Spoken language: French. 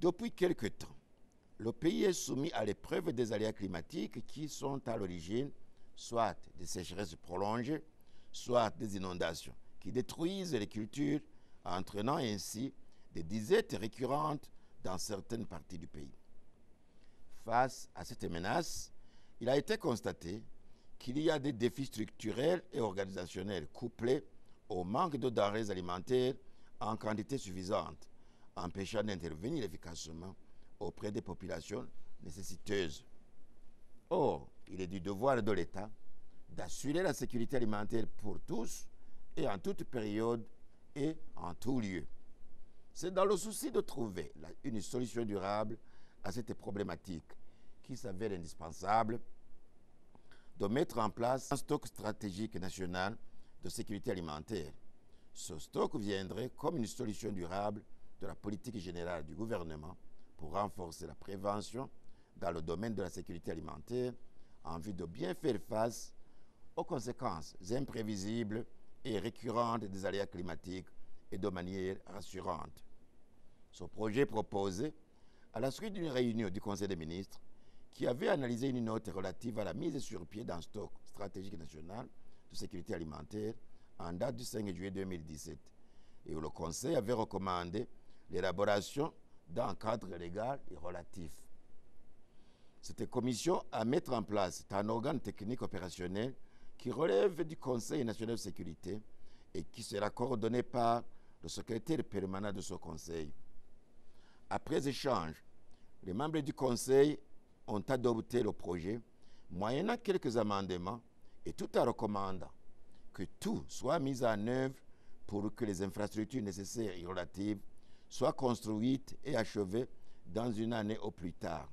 Depuis quelque temps, le pays est soumis à l'épreuve des aléas climatiques qui sont à l'origine soit des sécheresses prolongées, soit des inondations qui détruisent les cultures, entraînant ainsi des disettes récurrentes dans certaines parties du pays. Face à cette menace, il a été constaté qu'il y a des défis structurels et organisationnels couplés au manque de denrées alimentaires en quantité suffisante, empêchant d'intervenir efficacement auprès des populations nécessiteuses. Or, il est du devoir de l'État d'assurer la sécurité alimentaire pour tous et en toute période et en tout lieu. C'est dans le souci de trouver une solution durable à cette problématique qui s'avère indispensable de mettre en place un stock stratégique national de sécurité alimentaire. Ce stock viendrait comme une solution durable de la politique générale du gouvernement pour renforcer la prévention dans le domaine de la sécurité alimentaire en vue de bien faire face aux conséquences imprévisibles et récurrentes des aléas climatiques et de manière rassurante. Ce projet proposé, à la suite d'une réunion du Conseil des ministres, qui avait analysé une note relative à la mise sur pied d'un stock stratégique national de sécurité alimentaire en date du 5 juillet 2017, et où le Conseil avait recommandé l'élaboration d'un cadre légal et relatif. Cette commission à mettre en place est un organe technique opérationnel qui relève du Conseil national de sécurité et qui sera coordonné par le secrétaire permanent de ce Conseil. Après échange, les membres du Conseil ont adopté le projet, moyennant quelques amendements et tout en recommandant que tout soit mis en œuvre pour que les infrastructures nécessaires et relatives soient construites et achevées dans une année au plus tard.